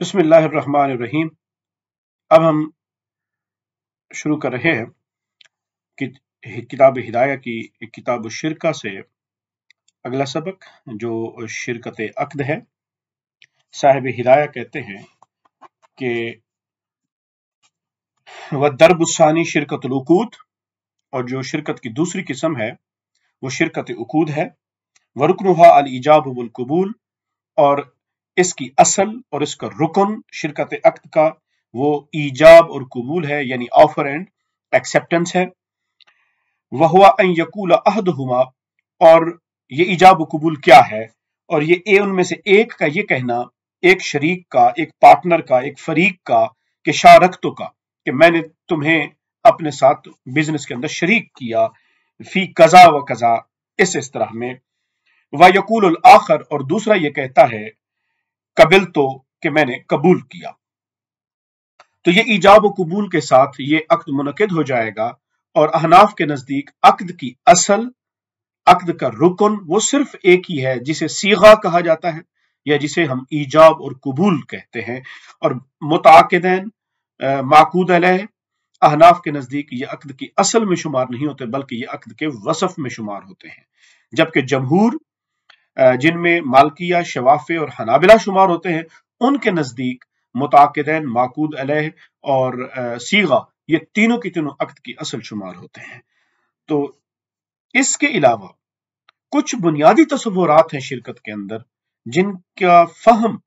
बिस्मिल्लाहिर्रहमानिर्रहीम। अब हम शुरू कर रहे हैं कि किताब हिदाया की किताब शिरका से अगला सबक जो शिरकत अक्द है। साहिब हिदाया कहते हैं कि वह दरबुस्सानी शिरकतुल उकूद, और जो शिरकत की दूसरी किस्म है वो शिरकत उकूद है। वरुकनुहा अल इजाब वल कबूल, और इसकी असल और इसका रुकन शिरकत अक्द का वो ईजाब और कबूल है, यानी ऑफर एंड एक्सेप्टेंस है। वहुआ अन यकूल अहदहुमा, और ये ईजाब कबूल क्या है, और ये उनमें से एक का ये कहना, एक शरीक का, एक पार्टनर का, एक फरीक का, कि शारकतो का, कि मैंने तुम्हें अपने साथ बिजनेस के अंदर शरीक किया, फी कजा व कजा, इस तरह में। व यकूल आखर, और दूसरा ये कहता है कबिल तो, कि मैंने कबूल किया। तो ये ईजाब व कबूल के साथ ये अक्द मुनक़िद हो जाएगा। और अहनाफ के नजदीक अक्द की असल, अक्द का रुकन वो सिर्फ एक ही है, जिसे सीगा कहा जाता है, या जिसे हम ईजाब और कबूल कहते हैं। और मुताकिदैन माकूद अलैह, अहनाफ के नजदीक ये अक्द की असल में शुमार नहीं होते, बल्कि ये अक्द के वसफ में शुमार होते हैं। जबकि जमहूर, जिनमें मालकिया, शवाफे और हनाबिला शुमार होते हैं, उनके नजदीक मुताकिदैन, माकूद अलैह और सीगा, ये तीनों की तीनों अक्द की असल शुमार होते हैं। तो इसके अलावा कुछ बुनियादी तसव्वुरात हैं शिरकत के अंदर, जिनका फहम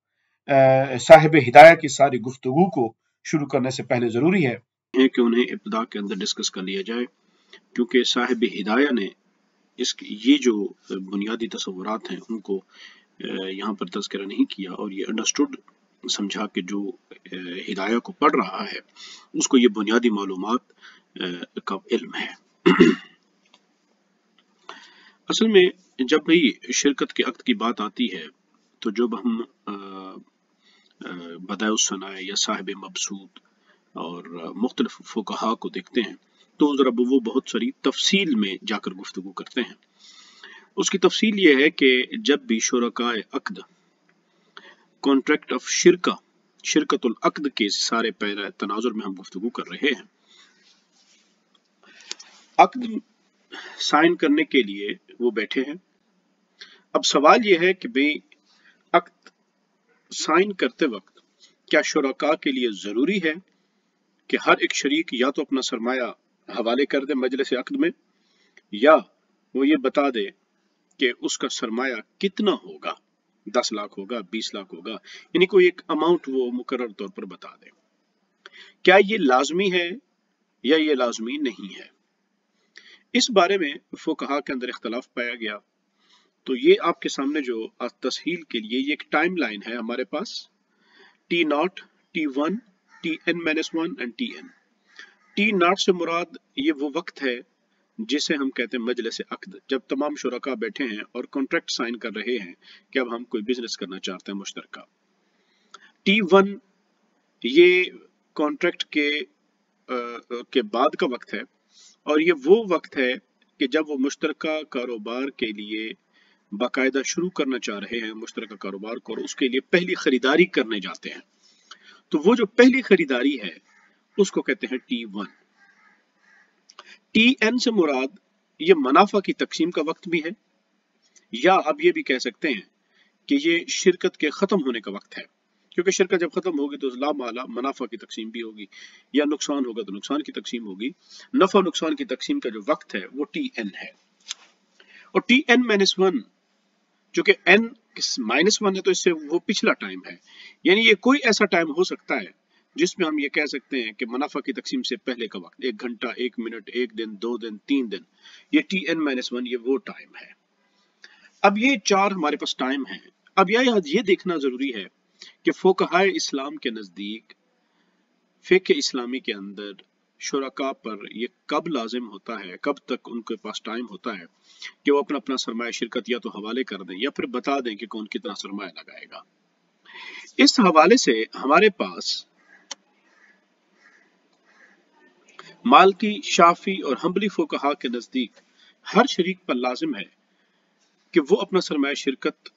साहिब हिदाया की सारी गुफ्तगू को शुरू करने से पहले जरूरी है कि उन्हें इब्तिदा के अंदर डिस्कस कर लिया जाए, क्योंकि साहिब हिदाया ने ये जो बुनियादी तसव्वुरात हैं उनको यहाँ पर तज़किरा नहीं किया, और ये अंडरस्टूड समझा कि जो हिदाया को पढ़ रहा है उसको ये बुनियादी मालूमात का इल्म है। असल में जब भाई शिरकत के अक्द की बात आती है, तो जब हम बदाउस्सना या साहिब मबसूत और मुख्तलिफ फुक़हा को देखते हैं, तो ज़रा वो बहुत सारी तफसील में जाकर गुफ्तगू करते हैं। उसकी तफसील ये है कि जब भी शुरकाए अक्द, कॉन्ट्रैक्ट ऑफ शिरका, शिरकतुल अक्द के सारे पैरा तनाजुर में हम गुफ्तगू कर रहे हैं। अक्द साइन करने के लिए वो बैठे हैं। अब सवाल यह है कि भाई अक्द साइन करते वक्त क्या शुरका के लिए जरूरी है कि हर एक शरीक या तो अपना सरमाया हवाले कर दे मजलिस अक्द में, या वो ये बता दे कि उसका सरमाया कितना होगा, 10 लाख होगा, 20 लाख होगा, यानी कोई एक अमाउंट वो मुकर्रर तौर पर बता दे। क्या ये लाजमी है या ये लाजमी नहीं है? इस बारे में फुक़हा के अंदर इख्तलाफ पाया गया। तो ये आपके सामने जो तस्हील के लिए ये एक टाइम लाइन है हमारे पास, T0, T1, Tn-1 and Tn। T0 से मुराद ये वो वक्त है जिसे हम कहते हैं मजलिस अक्द, जब तमाम शुरका बैठे हैं और कॉन्ट्रैक्ट साइन कर रहे हैं कि अब हम कोई बिजनेस करना चाहते हैं मुश्तरका। T1 ये कॉन्ट्रैक्ट के बाद का वक्त है, और ये वो वक्त है कि जब वो मुश्तरका कारोबार के लिए बाकायदा शुरू करना चाह रहे हैं मुश्तरका कारोबार को, और उसके लिए पहली खरीदारी करने जाते हैं। तो वो जो पहली खरीदारी है उसको कहते हैं T1। Tn से मुराद ये मुनाफा की तकसीम का वक्त भी है, या आप ये भी कह सकते हैं कि ये शिरकत के खत्म होने का वक्त है, क्योंकि शिरकत जब खत्म होगी तो ला माला मुनाफा की तकसीम भी होगी, या नुकसान होगा तो नुकसान की तकसीम होगी। नफा नुकसान की तकसीम का जो वक्त है वो Tn है। और Tn-1 जो कि n-1 है, तो इससे वो पिछला टाइम है, यानी ये कोई ऐसा टाइम हो सकता है जिसमें हम ये कह सकते हैं कि मुनाफा की तकसीम से पहले का वक्त, 1 घंटा, 1 मिनट, 1 दिन, 2 दिन, 3 दिन, ये Tn-1 ये वो टाइम है। अब ये 4 हमारे पास टाइम है। अब ये देखना जरूरी है कि फुक़हाए इस्लाम के नजदीक, फ़िक़्ह इस्लामी के अंदर शुरका पर ये कब लाजिम होता है, कब तक उनके पास टाइम होता है कि वो अपना सरमाया शिरकत या तो हवाले कर दें या फिर बता दें कि कौन कितना सरमाया लगाएगा। इस हवाले से हमारे पास मालकी, शाफी और हम्बली फुक़हा के नजदीक हर शरीक पर लाजिम है कि वो अपना सरमाया शिरकत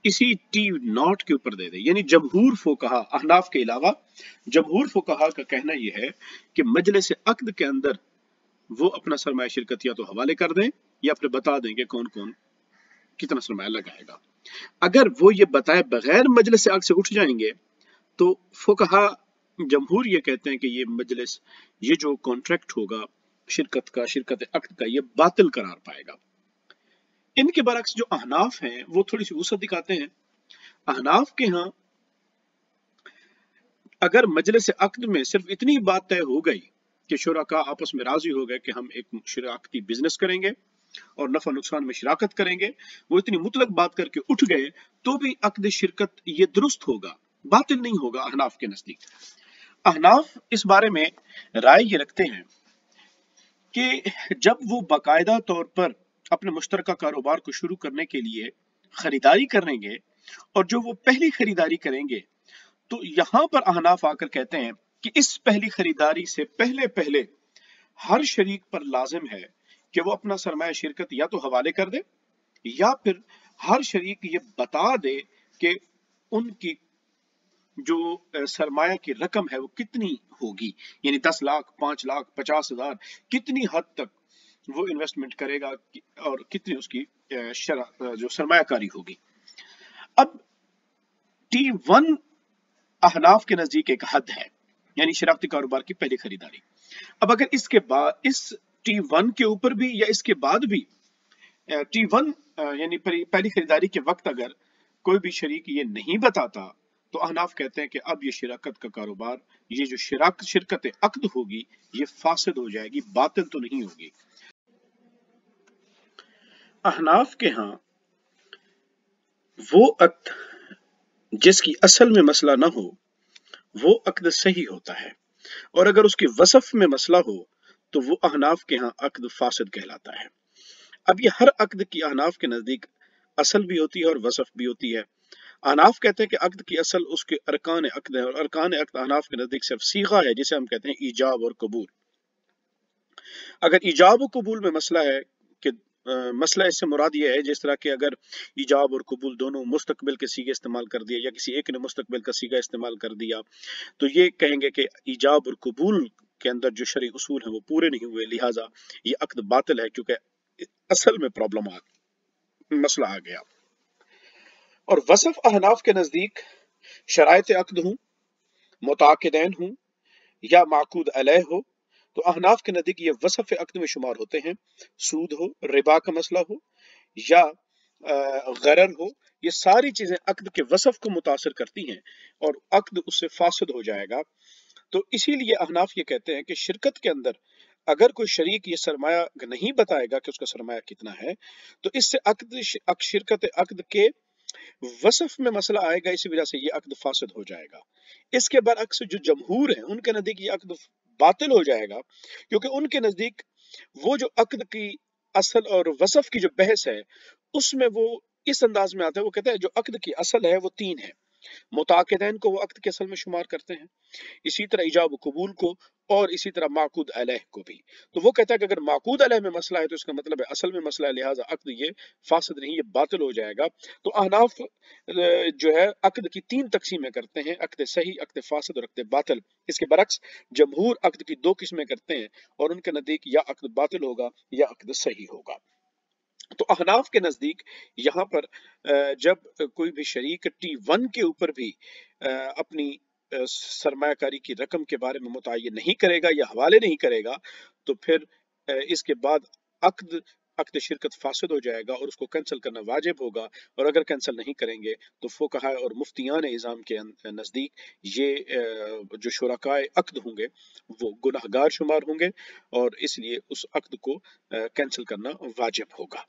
इसी टी नॉट के ऊपर दे दे। यानी जमहूर फुकहा, अहनाफ के अलावा जमहूर फुकहा का कहना यह है कि मजलिस अक्द के अंदर वो अपना सरमाया शिरकत या तो हवाले कर दें या फिर बता देंगे कौन कौन कितना सरमाया लगाएगा। अगर वो ये बताए बगैर मजलिस अक्द से उठ जाएंगे तो फुकहा जमहूर ये कहते हैं कि ये मजलिस, ये जो कॉन्ट्रैक्ट होगा शिरकत का, शिरकत अक्द का, ये बातिल करार पाएगा। इनके बरक्स जो अहनाफ हैं वो थोड़ी सी वसअत दिखाते हैं। अहनाफ के यहाँ अगर मजलिस अक्द में सिर्फ इतनी बात तय हो गई कि शुरका आपस में राजी हो गए कि हम एक शराकती बिजनेस करेंगे और नफा नुकसान में शिराकत करेंगे, वो इतनी मुतलक बात करके उठ गए तो भी अक्द शिरकत ये दुरुस्त होगा, बातिल नहीं होगा अहनाफ के नजदीक। अहनाफ इस बारे में राय ये रखते हैं कि जब वो बाकायदा तौर पर अपने मुश्तरका कारोबार को शुरू करने के लिए खरीदारी करेंगे और जो वो पहली खरीदारी करेंगे तो यहां पर अहनाफ आकर कहते हैं कि इस पहली खरीदारी से पहले पहले हर शरीक पर लाजिम है कि वो अपना सरमाया शिरकत या तो हवाले कर दे या फिर हर शरीक ये बता दे कि उनकी जो सरमाया की रकम है वो कितनी होगी, यानी 10 लाख, 5 लाख, 50,000, कितनी हद तक वो इन्वेस्टमेंट करेगा और कितनी उसकी जो सरमायाकारी होगी। अब T1 अहनाफ के नजदीक एक हद है, यानी शराकती कारोबार की पहली खरीदारी। अब अगर इसके बाद इस T1 के ऊपर भी या इसके बाद भी T1 यानी पहली खरीदारी के वक्त अगर कोई भी शरीक ये नहीं बताता तो अहनाफ कहते हैं कि अब ये शिराकत का कारोबार, ये जो शिरकत अक्द होगी ये फासिद हो जाएगी, बातिल तो नहीं होगी। अहनाफ के यहाँ वो अक्द जिसकी असल में मसला ना हो वो अक्द सही होता है, और अगर उसकी वसफ में मसला हो तो वो अहनाफ के यहाँ अक्द फासिद कहलाता है। अब ये हर अक्द की अहनाफ के नजदीक असल भी होती है और वसफ भी होती है। अहनाफ कहते हैं कि अक्द की असल उसके अरकान अक्द है, और अरकान अक्द अहनाफ के नजदीक सिर्फ सीगा है जिसे हम कहते हैं ईजाब और कबूल। अगर ईजाब और कबूल में मसला है कि मसला इससे मुराद ये है जिस तरह के अगर ईजाब और कबूल दोनों मुस्तकबिल के सीगे इस्तेमाल कर दिए या किसी एक ने मुस्तकबिल का सीगा इस्तेमाल कर दिया तो ये कहेंगे कि ईजाब और कबूल के अंदर जो शरई उसूल हैं वो पूरे नहीं हुए, लिहाजा ये अक्द बातिल है क्योंकि असल में प्रॉब्लम मसला आ गया। और वसफ अहनाफ के नजदीक शरायत अक्द हूं, मुताकिदैन हूं या माकूद अलैह हो तो अहनाफ के नजदीक ये वसफ अक्द में शुमार होते हैं। सूद हो, रिबा का मसला हो या गरर हो, ये सारी चीजें अक्द के वसफ को मुतासर करती हैं और अक्द उससे फासिद हो जाएगा। तो इसीलिए अहनाफ ये कहते हैं कि शिरकत के अंदर अगर कोई शरीक ये सरमाया नहीं बताएगा कि उसका सरमाया कितना है तो इससे शिरकत अक्द के वसफ में मसला आएगा, इसी वजह से ये अक्द फासिद हो जाएगा। इसके बरअक्स जो जमहूर हैं उनके नजदीक ये अक्द बातिल हो जाएगा क्योंकि उनके नजदीक वो जो अक्द की असल और वसफ की जो बहस है उसमें वो इस अंदाज में आता है, वो कहता है जो अक्द की असल है वो 3 है, मुताकिदैन को वो अक्द के असल में शुमार करते हैं, इसी तरह इजाब कबूल को, और इसी तरह माकूद अलैह को भी। तो वो कहता है कि अगर माकूद अलैह में मसला है तो इसका मतलब है असल में मसला है, लिहाजा अक्द ये फासिद नहीं, ये बातिल हो जाएगा। तो अहनाफ जो है अक्द की 3 तकसीमें करते हैं, अक्द सही, अक्द फासिद और अक्द बातिल। इसके बरक्स जमहूर अक्द की 2 किस्में करते हैं और उनके नजदीक या अक्द बातिल होगा या अक्द सही होगा। तो अहनाफ के नजदीक यहाँ पर जब कोई भी शरीक T1 के ऊपर भी अपनी सरमायाकारी की रकम के बारे में मुतय्यन नहीं करेगा या हवाले नहीं करेगा तो फिर इसके बाद अक्द शिरकत फासिद हो जाएगा और उसको कैंसिल करना वाजिब होगा, और अगर कैंसिल नहीं करेंगे तो फुकहा और मुफ्तियान इज़ाम के नज़दीक ये जो शुरकाए अक्द होंगे वो गुनाहगार शुमार होंगे और इसलिए उस अक्द को कैंसिल करना वाजिब होगा।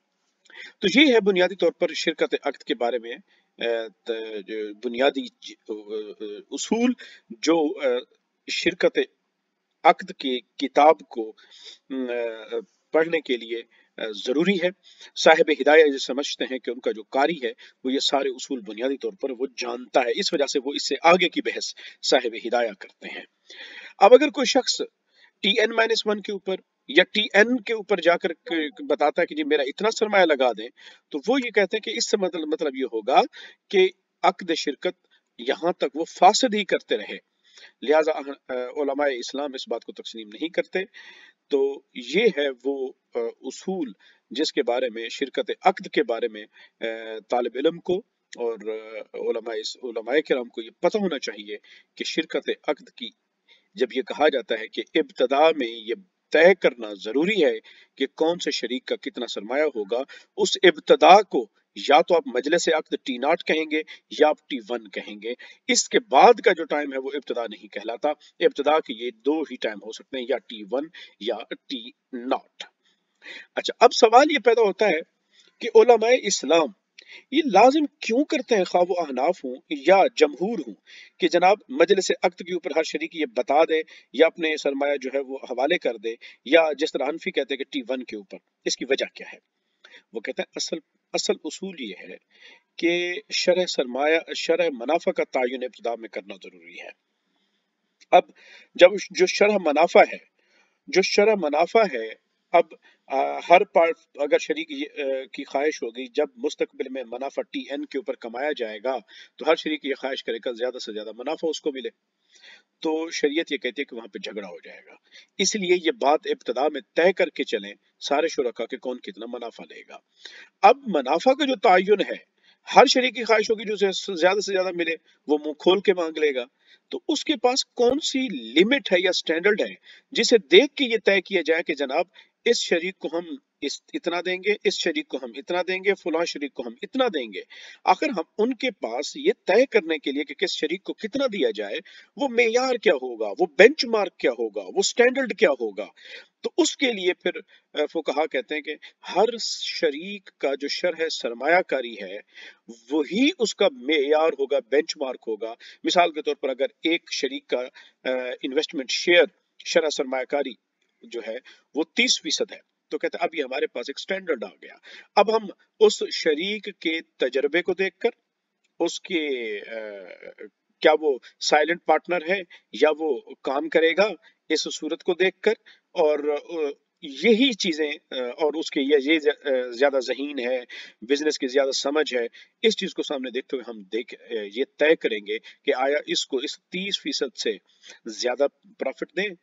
तो ये है बुनियादी तौर पर शिरकत अक्द के बारे में बुनियादी उसूल जो शिरकत अक्द की किताब को पढ़ने के लिए जरूरी है। साहिब हिदाया ये समझते हैं कि उनका जो कारी है वो ये सारे उसूल बुनियादी तौर पर वो जानता है, इस वजह से वो इससे आगे की बहस साहिब हिदाया करते हैं। अब अगर कोई शख्स Tn-1 के ऊपर یا टी एन के ऊपर जाकर बताता है कि जी मेरा इतना सरमाया लगा दें, तो वो ये कहते हैं कि इससे मतलब ये होगा कि अक्द शिरकत यहाँ तक वो फासद ही करते रहे, लिहाजा उलमाए इस्लाम इस बात को तस्लीम नहीं करते। तो ये है वो उसूल जिसके बारे में शिरकत अक्द के बारे में तालिब इल्म को और उलमाए किराम को ये पता होना चाहिए कि शिरकत अक्द की जब ये कहा जाता है कि इब्तदा में ये तय करना जरूरी है कि कौन से शरीक का कितना सरमाया होगा, उस इब्तदा को या तो आप मजलिस अक्द T0 कहेंगे या आप T1 कहेंगे। इसके बाद का जो टाइम है वो इब्तदा नहीं कहलाता। इब्तदा के ये दो ही टाइम हो सकते हैं, या T1 या T0। अच्छा, अब सवाल ये पैदा होता है कि उलमाए इस्लाम ये लाजिम क्यों करते हैं, खा वो अहनाफ हूं या जमहूर हूं, कि जनाब मजलिस अक्द के ऊपर हर शरीक ये बता दे या अपने सरमाया जो है वो हवाले कर दे, या जिस तरह हनफी कहते हैं कि T1 के ऊपर। इसकी वजह क्या है? वो कहते हैं असल असल उसूल ये है कि शरह मुनाफा का तयन इब्तिदा में करना जरूरी है। अब जब जो शरह मुनाफा है, अब हर पार्ट अगर शरीक की ख्वाहिश होगी जब मुस्तकबिल में मुनाफा TN के ऊपर कमाया जाएगा तो हर शरीक ये ख्वाहिश करेगा ज्यादा से ज्यादा मुनाफा उसको मिले, तो शरीयत ये कहती है कि वहां पे झगड़ा हो जाएगा। इसलिए ये बात इब्तदा में तय करके चलें सारे शुरका के कौन कितना मुनाफा लेगा। अब मुनाफा का जो तयन है, हर शरीक की ख्वाहिश होगी जो ज्यादा से ज्यादा मिले, वो मुंह खोल के मांग लेगा। तो उसके पास कौन सी लिमिट है या स्टैंडर्ड है जिसे देख के ये तय किया जाए कि जनाब इस शरीक को हम इतना देंगे, इस शरीक को हम इतना देंगे, फलां शरीक को हम इतना देंगे। आखिर हम उनके पास ये तय करने के लिए कि किस शरीक को कितना दिया जाए, वो मेयार क्या होगा, वो बेंचमार्क क्या होगा, वो स्टैंडर्ड क्या होगा। तो उसके लिए फिर फुकहा कहते हैं कि हर शरीक का जो शरह सरमायाकारी है वही उसका मेयार होगा, बेंचमार्क होगा। मिसाल के तौर पर अगर एक शरीक का इन्वेस्टमेंट शेयर शरह सरमायाकारी जो है वो 30% है, तो कहते हैं अब ये हमारे पास एक स्टैंडर्ड आ गया। अब हम उस शरीक के तजर्बे को देखकर, उसके क्या वो साइलेंट पार्टनर है या वो काम करेगा, इस सूरत को देखकर, और यही चीजें और उसके ये ज्यादा ज़हीन है, बिजनेस की ज्यादा समझ है, इस चीज को सामने देखते हुए हम ये तय करेंगे कि आया इसको इस 30% से ज्यादा प्रॉफिट दें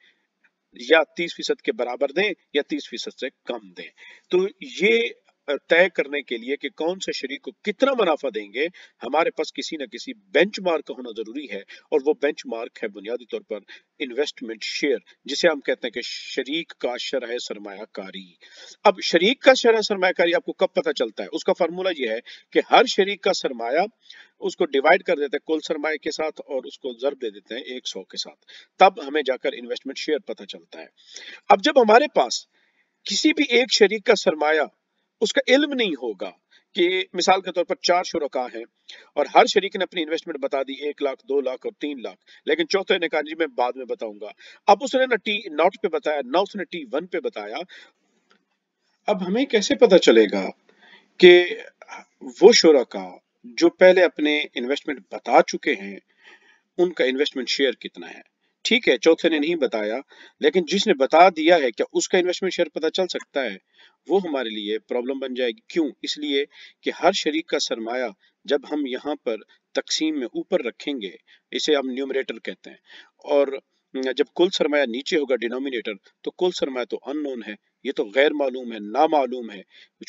या 30% के बराबर दें या 30% से कम दें। तो ये तय करने के लिए कि कौन से शरीक को कितना मुनाफा देंगे, हमारे पास किसी न किसी बेंचमार्क का होना जरूरी है, और वो बेंचमार्क है बुनियादी तौर पर इन्वेस्टमेंट शेयर, जिसे हम कहते हैं कि शरीक का शरह सरमायाकारी। अब शरीक का शरह सरमायाकारी आपको कब पता चलता है? उसका फार्मूला ये है कि हर शरीक का सरमाया उसको डिवाइड कर देते हैं कुल सरमाए के साथ और उसको ज़र्ब दे देते हैं 100 के साथ, तब हमें जाकर इन्वेस्टमेंट शेयर पता चलता है। अब जब हमारे पास किसी भी एक शरीक का सरमाया उसका इल्म नहीं होगा, कि मिसाल के तौर पर 4 शुरका हैं और हर शरीक ने अपनी इन्वेस्टमेंट बता दी 1 लाख, 2 लाख और 3 लाख, लेकिन चौथे ने कहा जी मैं बाद में बताऊंगा। अब उसने ना T0 पे बताया, ना उसने T1 पे बताया। अब हमें कैसे पता चलेगा कि वो शुरका जो पहले अपने इन्वेस्टमेंट बता चुके हैं उनका इन्वेस्टमेंट शेयर कितना है? ठीक है, चौथे ने नहीं बताया, लेकिन जिसने बता दिया है क्या उसका इन्वेस्टमेंट शेयर पता चल सकता है? वो हमारे लिए प्रॉब्लम बन जाएगी। क्यों? इसलिए कि हर शरीक का सरमाया जब हम यहाँ पर तकसीम में ऊपर रखेंगे, इसे हम न्यूमरेटर कहते हैं, और जब कुल सरमाया नीचे होगा डिनोमिनेटर, तो कुल सरमाया तो अननोन है, ये तो गैर मालूम है, नामालूम है।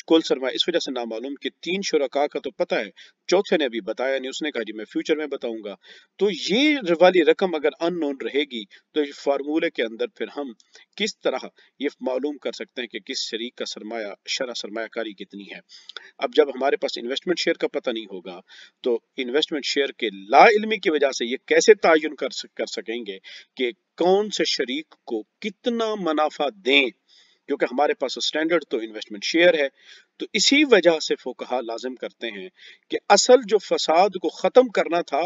कुल सरमाया इस वजह से नामालूम कि 3 शुरका का तो पता है, चौथे ने अभी बताया नहीं, उसने कहा जी मैं फ्यूचर में बताऊंगा। तो ये वाली रकम अगर अननोन रहेगी तो इस फार्मूले के अंदर फिर हम किस तरह ये मालूम कर सकते हैं कि किस शरीक का सरमाया शरह सरमायाकारी कितनी है। अब जब हमारे पास इन्वेस्टमेंट शेयर का पता नहीं होगा तो इन्वेस्टमेंट शेयर के ला इल्मी की वजह से ये कैसे तयन कर सकेंगे कि कौन से शरीक को कितना मुनाफा दें, क्योंकि हमारे पास स्टैंडर्ड तो इन्वेस्टमेंट शेयर है। तो इसी वजह से फुकहा लाजिम करते हैं कि असल जो फसाद को खत्म करना था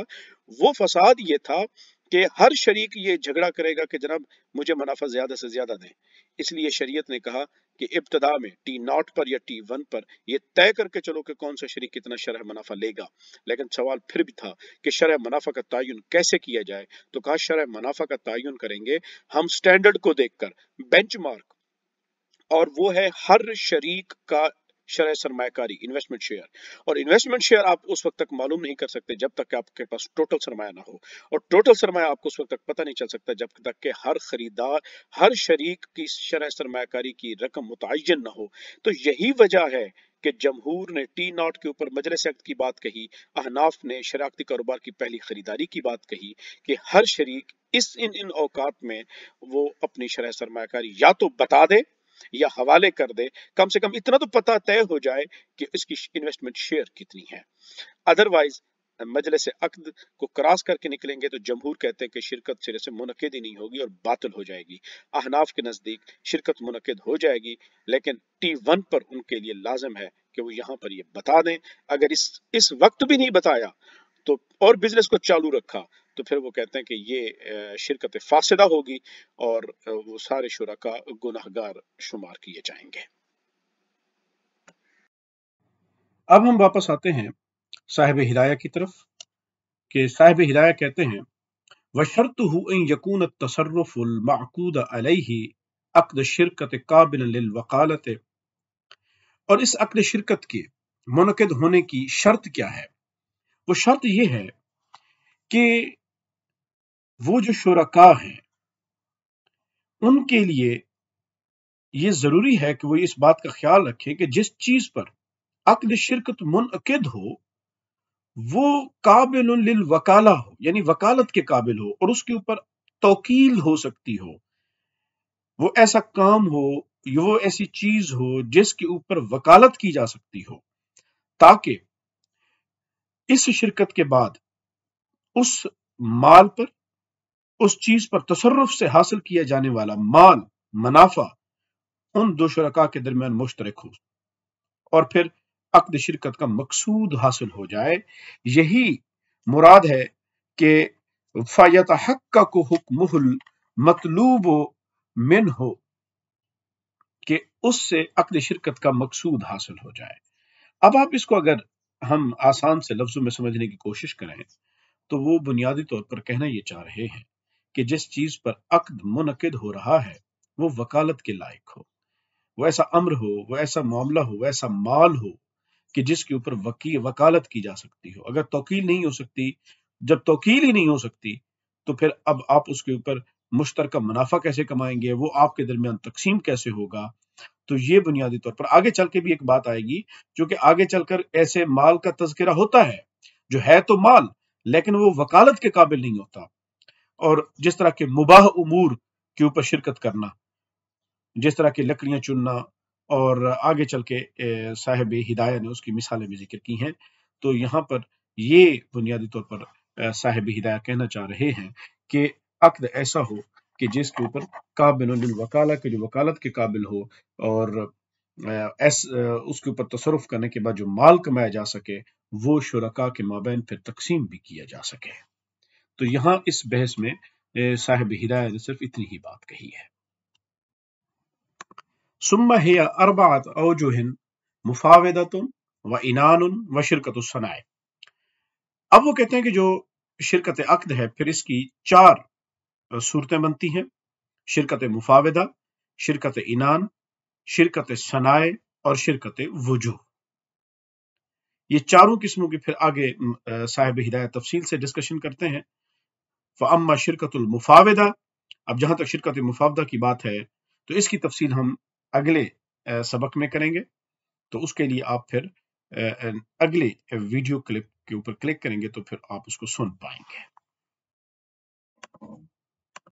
वो फसाद ये था कि हर शरीक ये झगड़ा करेगा कि जनाब मुझे मुनाफा ज्यादा से ज्यादा दें। इसलिए शरीयत ने कहा कि इब्तदा में T0 पर या T1 पर ये तय करके चलो कि कौन सा शरीक कितना शरह मुनाफा लेगा। लेकिन सवाल फिर भी था कि शरह मुनाफा का तयन कैसे किया जाए, तो कहा शरह मुनाफा का तयन करेंगे हम स्टैंडर्ड को देखकर, बेंचमार्क اور وہ ہے ہر شریک کا شرح سرمایہ کاری، انویسٹمنٹ شیئر. اور انویسٹمنٹ شیئر آپ اس وقت تک معلوم نہیں کر سکتے جب تک کہ آپ کے پاس ٹوٹل سرمایہ نہ ہو، اور ٹوٹل سرمایہ آپ کو اس وقت تک پتہ نہیں چل سکتا جب تک کہ ہر خریدار، ہر شریک کی شرح سرمایہ کاری کی رقم متعین نہ ہو. تو یہی وجہ ہے کہ جمہور نے ٹی ناٹ کے اوپر مجلس عقد کی بات کہی، احناف نے شراکتی کاروبار کی پہلی خریداری کی بات کہی کہ ہر شریک ان اوقات میں وہ اپنی شرح سرمایہ کاری یا تو بتا دے یا حوالے کر دے، کم سے کم اتنا تو پتہ طے ہو جائے کہ اس کی انویسٹمنٹ شیئر کتنی ہے. ادروائز مجلس عقد کو کراس کر کے نکلیں گے تو جمہور کہتے ہیں کہ شرکت سرے سے منعقد ہی نہیں ہوگی اور باطل ہو جائے گی. احناف کے نزدیک شرکت منعقد ہو جائے گی، لیکن T1 پر ان کے لیے لازم ہے کہ وہ یہاں پر یہ بتا دیں. اگر اس وقت بھی نہیں بتایا تو اور بزنس کو چالو رکھا تو پھر وہ کہتے ہیں کہ یہ شرکت فاسدہ ہوگی اور وہ سارے شرکا گناہگار شمار کیے جائیں گے. اب ہم واپس آتے ہیں صاحب ہدایہ کی طرف کہ صاحب ہدایہ کہتے ہیں وَشَرْطُهُ أَن يَكُونَ التَّصَرُّفُ الْمَعْقُودَ عَلَيْهِ عقد شرکت قابل للوکالت. اور اس عقد شرکت کے منعقد ہونے کی شرط کیا ہے؟ وہ شرط یہ ہے کہ وہ جو شرکاء ہیں ان کے لیے یہ ضروری ہے کہ وہ اس بات کا خیال رکھیں کہ جس چیز پر عقد شرکت منعقد ہو وہ قابل للوکالہ ہو، یعنی وکالت کے قابل ہو، اور اس کے اوپر توکیل ہو سکتی ہو. وہ ایسا کام ہو، وہ ایسی چیز ہو جس کے اوپر وکالت کی جا سکتی ہو، تاکہ اس شرکت کے بعد اس مال پر، اس چیز پر تصرف سے حاصل کیا جانے والا مال، منافع ان دو شرکاء کے درمیان مشترک ہو اور پھر عقد شرکت کا مقصود حاصل ہو جائے. یہی مراد ہے کہ فَيَتَحَقَّقُ حُکْمُهُ الْمَطْلُوبُ مِنْهُ، کہ اس سے عقد شرکت کا مقصود حاصل ہو جائے. اب آپ اس کو اگر ہم آسان سے لفظوں میں سمجھنے کی کوشش کریں تو وہ بنیادی طور پر کہنا یہ چاہ رہے ہیں کہ جس چیز پر عقد منعقد ہو رہا ہے وہ وکالت کے لائق ہو، وہ ایسا امر ہو، وہ ایسا معاملہ ہو، وہ ایسا مال ہو کہ جس کے اوپر وکالت کی جا سکتی ہو. اگر توکیل نہیں ہو سکتی، جب توکیل ہی نہیں ہو سکتی تو پھر اب آپ اس کے اوپر مشترکہ منافع کیسے کمائیں گے، وہ آپ کے درمیان تقسیم کیسے ہوگا. تو یہ بنیادی طور پر آگے چل کے بھی ایک بات آئے گی جو کہ آگے چل کر ایسے مال کا تذکرہ ہوتا ہے جو ہے تو مال لیکن وہ وکالت کے قابل نہیں ہوتا. اور جس طرح کے مباح امور کے اوپر شرکت کرنا، جس طرح کی لکڑیاں چننا، اور آگے چل کے صاحب ہدایہ نے اس کی مثالیں بھی ذکر کی ہیں. تو یہاں پر یہ بنیادی طور پر صاحب ہدایہ کہنا چاہ رہے ہیں کہ عقد ایسا ہو کہ جس کے اوپر قابل للوکالہ، کے جو وکالت کے قابل ہو، اور اس کے اوپر تصرف کرنے کے بعد جو مال کمایا جا سکے وہ شرکاء کے مابین پھر تقسیم بھی کیا جا سکے. تو یہاں اس بحث میں صاحب ہدایہ نے صرف اتنی ہی بات کہی ہے. ثم هي اربعۃ اوجہ مفاوضۃ وعنان وشرکۃ الصنائع. اب وہ کہتے ہیں کہ جو شرکت عقد ہے پھر اس کی 4 صورتیں بنتی ہیں: شرکت مفاوضہ، شرکت عنان، شرکت صنائع اور شرکت وجوہ. یہ چاروں قسموں کی پھر آگے صاحب ہدایہ تفصیل سے ڈسکشن کرتے ہیں. فاما شرکت المفاوضہ، اب جہاں تک شرکت مفاوضہ کی بات ہے تو اس کی تفصیل ہم اگلے سبق میں کریں گے. تو اس کے لیے آپ پھر اگلے ویڈیو کلپ کے اوپر کلک کریں گے تو پھر آپ اس کو سن پائیں گے.